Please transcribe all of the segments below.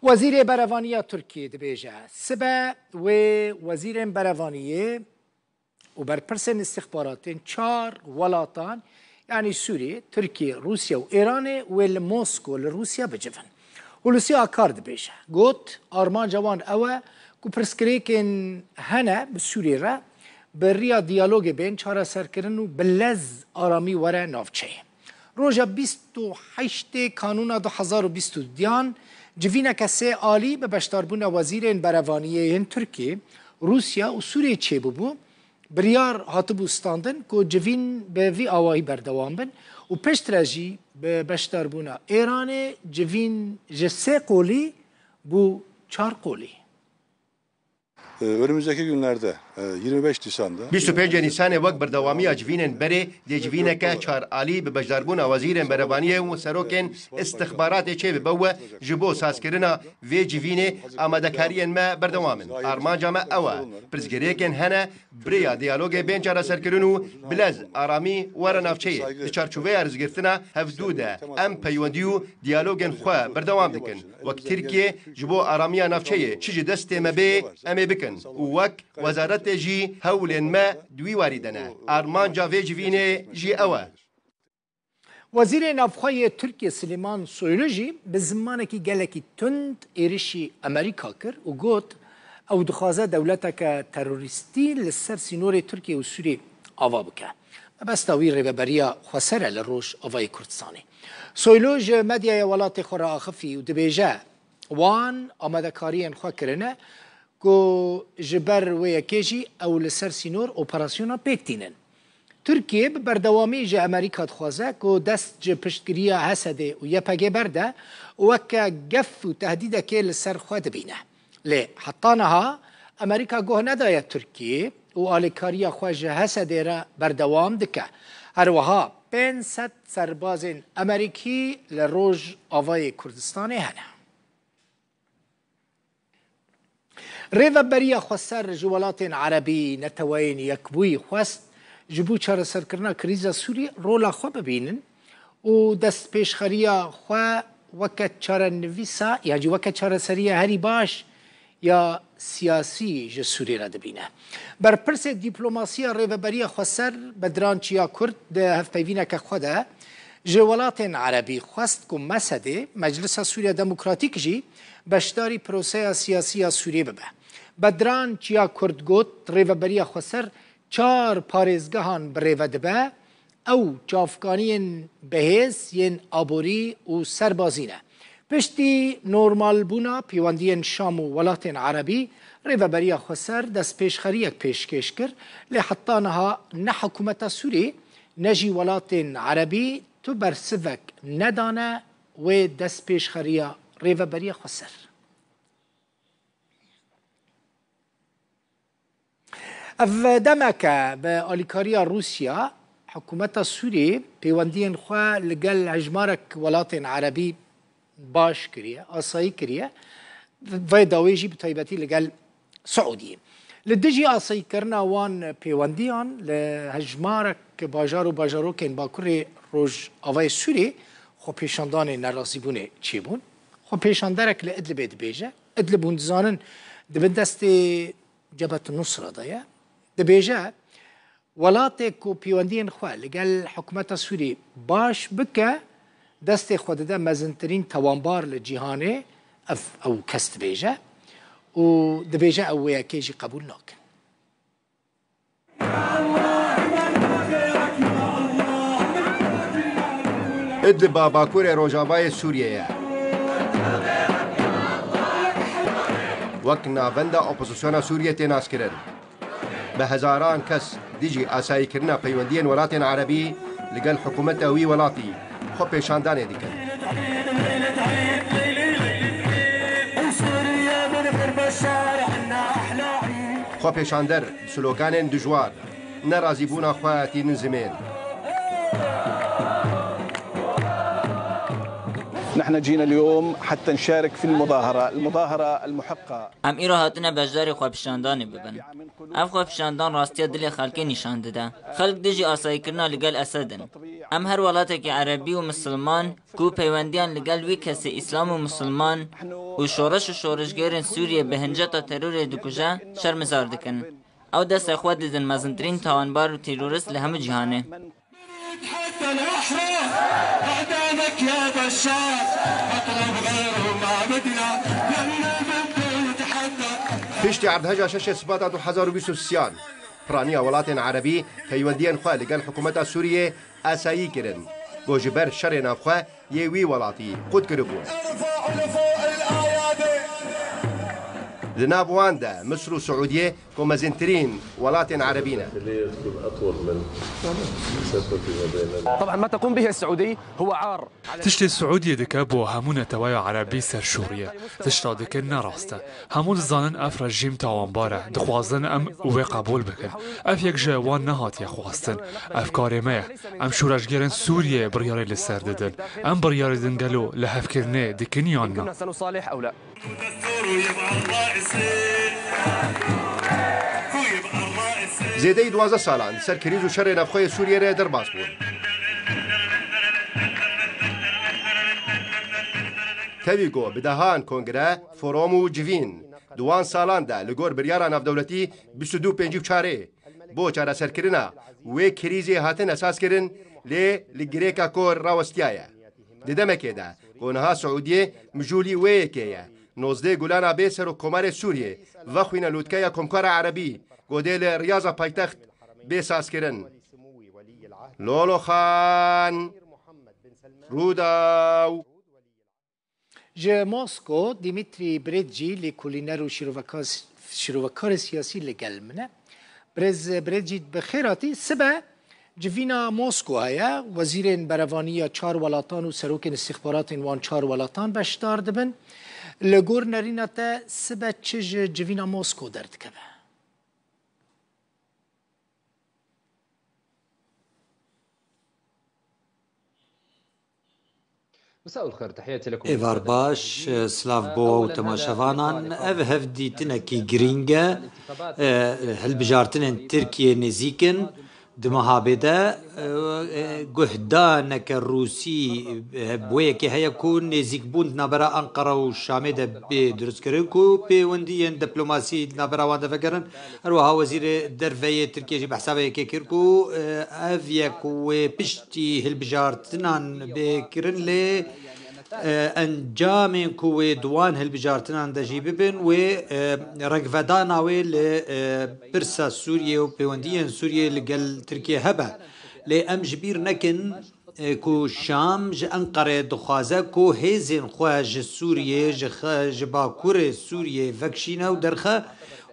وزیر برهوانی ترکیه دبیجه سبا و وزیر برهوانی و برپرسن استخبارات چار ولاتان یعنی سوریه، ترکیه، روسیه و ایران و موسکو لروسیا بجفن. روسیا کار دبیجه. گوت آرمان جوان اوه کو پرسکریکن هنه بسوریه را بریا دیالوگ بین چهار سرکرن و بلز آرامی وره نافچه. روژا 28 کانون 2020 دیان جوینا کسی عالی به بشتاربون وزیر برهوانی ترکیه، روسیا و سوریه چه ببو بریار هاتبو استاندن که جوین به وی آواهی بردوام بن و پشت رجی به بشتاربون ایران جوین جسه قولی bu 4 قولی. Önümüzdeki günlerde 25 Nisan'da 25 Nisan وقت بردوامی اجوین بره دیجوینه که چار عالی به بجداربون وزیر برهوانی و سروکن استخبارات چه ببوه جبو سازکرنا وی جوینه آمادکارین ما بردوامن آرمان جامع اوه پرزگریکن هنه بریا دیالوگ بین چار سرکرنو بلز آرامی ور نافچه چارچوبه ارزگرتنا هفدوده ام پیوندیو دیالوگن خواه بردوام دکن وقت ترکیه جبو آرامی نافچه چیج دست مبه امی بکن وک وزارت جی هولن ما دوی واردنه آرمان جاوی جوینه جی اوه وزیر نافخوی ترکیه سلیمان سویلو جی به زمانه که گلکی تند ایرشی امریکا کر و گوت او دخوازه دولتا که تروریستی لسر سینور ترکیه و سوری آوا بکه بس تاوی ریوبریا خسره لروش آوای کردستانی سویلو جی مدیای ولات خورا آخفی و دبیجه وان آمدکارین خواه کرنه کو جبر و یکیجی او لسر سینور اپراسیونا پیکتینن. ترکیه به بردوامی جه امریکا دخوازه که دست جه پشتگیری حسده و یپگه برده وکا گف و تهدیده که لسر خواه بینه. لی حطانها امریکا گوه ندایه ترکیه و آلیکاریا خواه جه حسده را بردوام دکه. هر وها 500 سرباز امریکی لروج آوای کردستان هنه. ریوبریا خسر جوالات عربی نتوین یکبوی خواست جبو چار سرکرنا کریزا سوری رولا خو ببینن و دست پیشخریا خو وکت چار نویسا یا وکت چار سریا هری باش یا سیاسی ج سوری را دبینه بر پرس دیپلماسیا ریوبریا خسر بدران چیا کرد ده هفپیوینه که خوده جوالات عربی خواست که مسده مجلس سوریا دموکراتیک جی بشداری پروسه سیاسی سوریه ببه. بدران چیا کرد گوت ریوبریا خسر 4 پارێزگەهان بڕێوە دەبە ئەو چاوفکانیên بەهێز yên ئابووری و سەربازینە پشتی نۆرمالبوونا پەیوەندیên شام و وڵاتên عەرەبی ڕێڤەبەریya خسەر دەستپێشخەریەک پێشکەش کرد لێ حتا نەها ne حکوومەتە سوورێ ne jî welatên عەرەبî tu bersivek nedane wê destpêşxeriya rêveberiya xweser. Ev demeke bi alîkariya Rûsya حکوومەتە سوورێ پەیوەندیên xwe li gel hejmarek welatên عەرەبî baş kiriye asayî kiriye vê dawê jî bi taybetî li gel Siûdiyê. Li dijî asayîkirina wan pêwendiyan li hejmarek bajar û bajarokên Bakurê Rojavayê Sûrê xwepêşandanê nerazîbûnê çêbûn. Xwepêşanderek li Idlibê dibêje. Idlib hûn dizanin dibin destê Cebhet Nusra da ye. Dibêje welatê ku pêwendiyên xwe li gel hikûmeta Sûrî baş bike destê xwe dide mezintirîn tawanbar li cîhanê ew kes dibêje û dibêje ew wê yekê jî qebûl nakin. Idlib Bakurê Rojavayê Sûriyeyê wek navenda opozisyona Sûriyê tê naskirin. Bi hezaran kes dijî asayîkirina peywendiyên welatên Erebî li gel hikûmeta wî welatî xwe pêşandanê dikin. Xwe pêşander sloganên dijwar nerazîbûna xwe tînin zimên. نحن جينا اليوم حتى نشارك في المظاهرة المحقة. ام ایرو هاتنه بجداری خوابشاندانی ببن. اف خوابشاندان راستی دل خلکی نشان داده. خلق دیجی آسایی کرنا لگل اسدن. ام هر ولاته که عربی و مسلمان کو پیوندیان لگل وی کسی اسلام و مسلمان و شورشگرین سوریه به هنجتا ترور دکوژه شرمزار دکن. او دست اخوات دیدن مزنترین تاوانبار و تیرورست لهم جهانه. حتى الأحرار أعدامك يا بشار أطلب غيرهم معبدنا لأننا بدنا نتحدى. پشتی عردهجا شش اثبات 2023 پرانی ولاتین عربی پیوندیان خواه لگل حکومت سوریه اسایی کرن گوجبر شر نافخواه یوی ولاتی قد کربون لنابوان ده مصر وسعودية كومازنترين ولاتين عربينا. طبعا ما تقوم به السعودية هو عار. تشتي السعودية دكابو همون توايا عربي سر شورية تشتا دكنا راستا همون الزانن اف رجيم تاوانبارة دخوازن ام وي قبول بكن اف يك جوان نهات يخواستن اف كاريمه ام شورشگرن سورية برياري لسر ددن ام برياري دنگلو لهفكرنه دكنياننا كنا سنصالح او لا. زيدي 12 سالان سر كريز و شر نفخوي سوريا را در باس بون. تبيگو بدهان کنگره فرومو جوین دوان سالان ده لگور بریارا نفدولتی 22 پنجیب چاره بو چاره سر کرنا و کریزی هاتن اساس کرن لگریکا کور راوستیایا ددمکه ده گونها سعودیه مجولی ویکیه 19 گولانا بیسر و کمار سوریه و خوینا لودکای کمکار عربی گودل ریاض پایتخت بیساس کرن لولو خان روداو جه موسکو دیمیتری بریدجی لیکولینر و شیروکار سیاسی لگل منه بريدجي بخيراتي سبا جفينا موسكو هيا وزيرين بريفانية 4 ولاتان و سروكين استخبارات وان 4 ولاتان بشتار دبن لغور نرينا تا سبا چج جفينا موسكو درد كبه مساء الخير تحياتي لكم. إيفار باش سلاف بو وتماشافانان أف هفدي تنكي جرينجا هل بجارتن تركيا نزيكن دمهابدا جهدانك الروسي بويكي هيكون نزيك بوند نبرا أنقرة والشامدة بدرس كرنكو بونديين دبلوماسي نبرا واندا فكرن أروها وزير درفية تركيا جي بحسابه كيكيركو أفيك وبشتي هل بجارتنان بكرن لي انجام كو دوان هالبجارتنا دجي ببن و رغفدانا و برسا سوريا و بيونديان سوريا لقل تركيا هبا لي ام جبير نكن كو شام ج انقره دخوازه كو هيزن خواج سوريا ج باكور سوريا فكشينا و درخه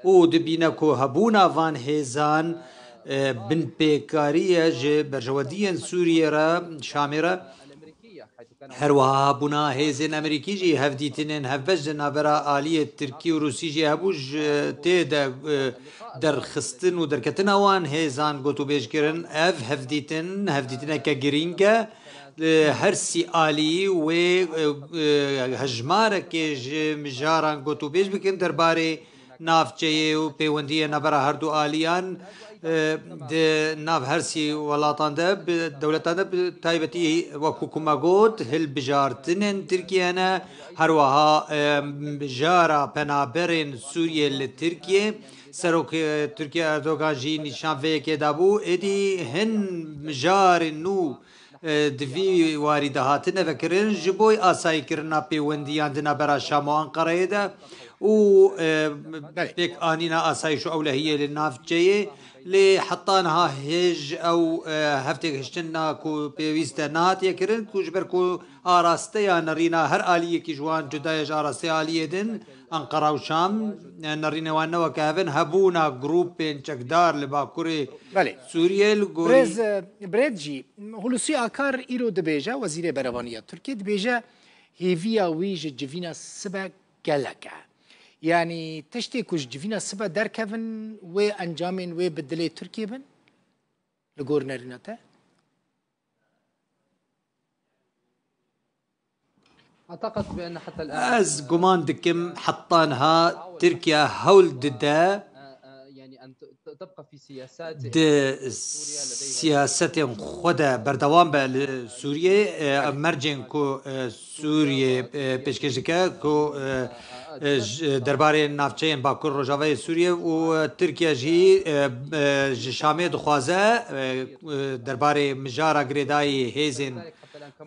و دبينا كو هبونا فان هيزان بن بيكاريه ج برجوديان سوريا را شامره هروها بنا هيزن امريكي جي هفديتنين هفبجنا برا آلية تركي وروسي جي هبوج تيدا در خستن و در كتنا وان هيزان قوتو بيش كرن هفديتنا كجرينجا هرسي آلي و هجمارة كيج مجاران قوتو بيش بكن در باري نافجي و بيوندية نبرا هردو آليان ناف هرسي ولاتان ده دولتان ده تايبتي وكوكوما قوت هل بجارتنن تركيانا هروها بجارة بنابرين سوريا لتركيا سروك تركيا اردوغان جي نشان فيكي دابو ادي هن مجار نو دفي وارد هاتنا فكرن جبوي آساي كرنا بيونديان دنا برا شامو انقره ده و بيك آنينا آسايشو أولهية للنافجية لي حطانها هج أو هفتك هشتنا كو بيويستا نات يكرن كو جبر كو آراستيا نرينا هر آلية كي جوان جدايج آراستيا آلية دن أنقرة وشام نرينا وانا وكافن هبونا جروبين چكدار لباكوري سوريا بريز بريدجي هلوسي آكار إيرو دبيجا وزير بريفانية تركيا دبيجا هيفيا ويج جفينا سبا جلكا يعني تشتي كوش جفينا سبا در كفن و انجامين و بدلي تركيا بن لغور نريناتا أعتقد بأن حتى الآن از گمان دکم حطانها تركيا هول ددا يعني أن تبقى في سياسات سياسة خدا بردوام بسوريا مرجن كو سوريا بيشكشكا كو درباره نافچین باکور روجاوی سوریه و ترکیه جی شامه دخوازه درباره مجارا گریدای هیزن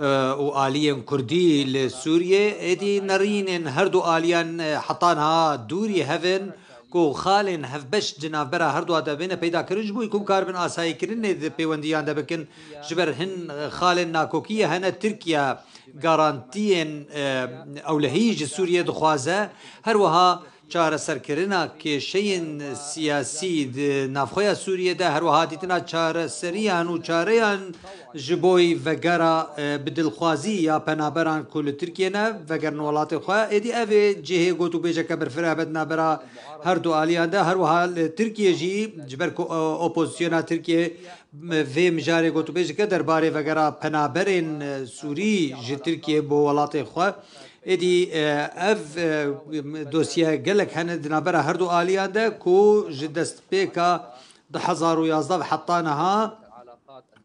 و آلیان کردی لسوریه ادی نرین هر دو آلیان حطانها دوری هفن کو خالن هفبش جناب برا هر دو ادبین پیدا کرنج بوی کو کاربن آسایی کرن پیوندیان دبکن جبر هن خالن ناکوکیه هن ترکیه گارانتین اولهیج سوریه دخوازه هر وها چاره سرکرنا که شین سیاسی نافخویا سوریه ده هر وها دیتنا چاره سریان و چاریان جبوی وگرا بدلخوازی یا پنابران کل ترکیه نه وگر نولات خواه ایدی اوه جهه گوتو بیجه کبر فرابد نابرا هر دو آلیان ده هر وها ترکیه جی جبر کو اپوزیسیونا ترکیه في مجاري قلت بيجي كدر باري فقرا بنابرين سوري جي تركيا بو ولاتي خوا ادي اف دوسيا قالك هند نابرا هردو آليان ده كو جدست بيكا ده 2011 حطانها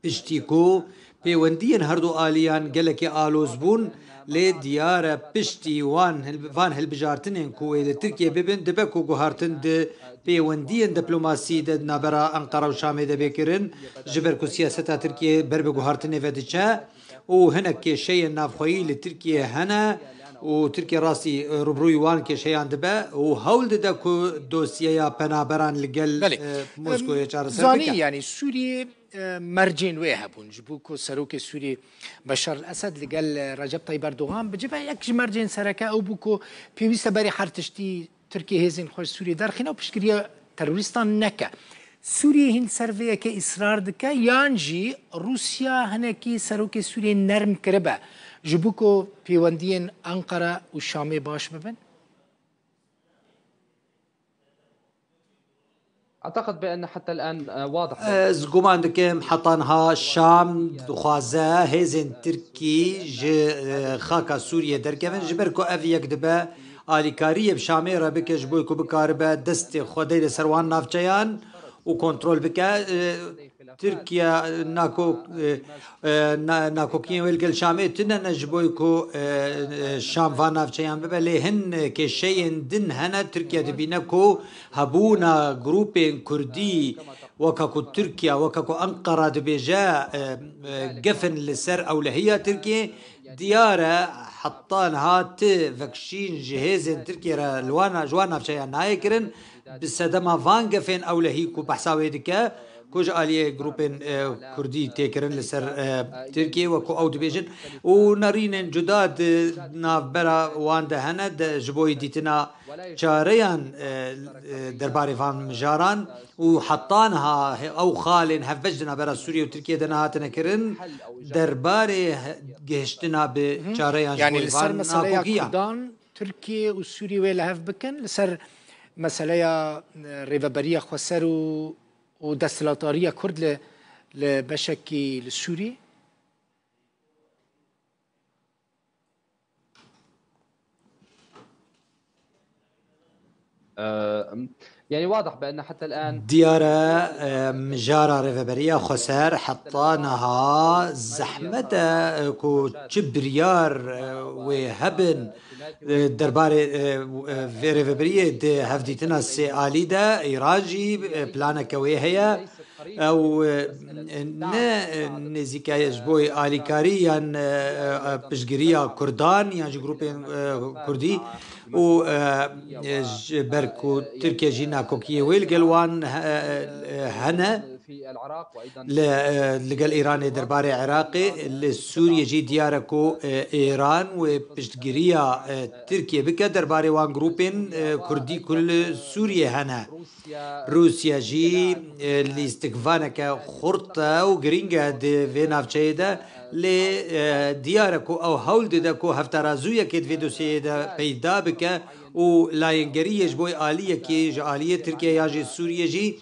بشتيكو بيوندين هردو آليان قالك آلوزبون لي ديارة بشتي وان هالبجارتنين كو تركيا ببن دبكو قهارتن ده بيوندين دبلوماسي ده نابرا أنقرة وشامي ده بيكرن جبركو سياسة تركيا بربكو هارتن فدتشا وهنا كشيء نافخوي لتركيا هنا وتركيا راسي ربروي وان كشيء عندبا وهول ده كو دوسيا بنابران لقل موسكو يشار زاني يعني سوريا مرجين ويهبون جبوكو سروك سوري بشار الأسد لقال رجب طيب أردوغان بجيبها يكش مرجين سركا أو بوكو بيويستا باري حرتشتي تركيا هزين خوش سوريا دارخينا وبشكريا تروريستان نكا سوريا هن سرفيا كإصرار دكا يانجي روسيا هناكي سروك سوريا نرم كربا جبوكو بيواندين أنقرة والشامي باش ببن أعتقد بأن حتى الآن واضح زقومان دكيم حطانها الشام دخوازة هيزن تركي جي خاكا سوريا دركفن جبركو أفيك دبا آليكارية بشامي رابكا جبويكو بكاربا دست خودي لسروان نافجيان وكنترول بكا تركيا ناكوكين ويلقل شامي تنا نجبويكو شام فان نافجيان ببا لهن كشيء دن هنا تركيا دبينكو هبونا جروبين كردي وكاكو تركيا وكاكو أنقرة دبيجا قفن لسر أولهية تركيا ديارة حطانها تفكشين جهازين تركيا لوانا جوانا بشيء نايكرن بسدما فان قفن أولهيكو بحساوي دكا كوج آلية جروبين كردي تيكرن لسر تركيا وكو أو دبيجن ونرين جداد نافبرا وان دهنا جبوي ديتنا شاريان درباري فان مجاران وحطانها أو خالن هفجنا برا سوريا وتركيا دناهاتنا كرن درباري جهشتنا بشاريان يعني لسر مسألة كردان تركيا وسوريا ولا هف بكن لسر مسألة ريفابرية خسر ودستلاتارية كرد لبشكي للسوري يعني واضح بأن حتى الآن ديارة مجارة ريفابرية خسر حطانها زحمة كو جبريار وهبن درباري في ريفابرية هفديتنا سي آلي دا إيراجي بلانا كوي هي أو نزيكا يجبوي آليكاري يعني بشجرية كردان يعني جروبين كردي و بركو تركيا جينا كوكيه ويلقلوان هنا لقال إيران درباري عراقي لسوريا جي دياركو إيران وبشتقرية تركيا بك درباري وان جروبين كردي كل سوريا هنا روسيا جي لاستكفانك خرطة وغرينجا دي فيناف تشيدا لدياركو أو هولد داكو هفترازويا كيد في دوسيدا بيدا بك و لاینگریش بوی آلیه که جا آلیه ترکیه یا جی سوریه جی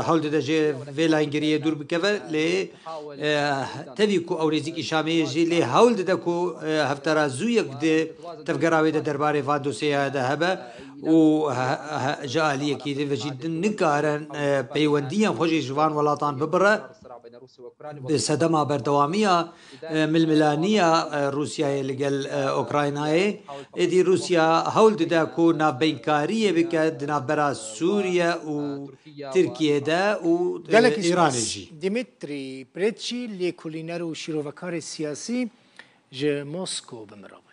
حول ده جی وی لاینگریه دور بکوه لی تبی کو اورزی کی شامی جی لی حول ده کو هفترا زویک ده تفگراوی ده درباره فادوسیه ده هبه و جاليه كي وجد نكارن بيونديا خوشي جوان ولاتان ببره بصدمة بردوامية ململانية روسيا لقل أوكرانيا إدي روسيا هول دا كونا بينكارية بك ناف برا سوريا وتركيا دا وإيران جي ديمتري بريتشي لكولينارو شيروفاكار السياسي جي موسكو بمراب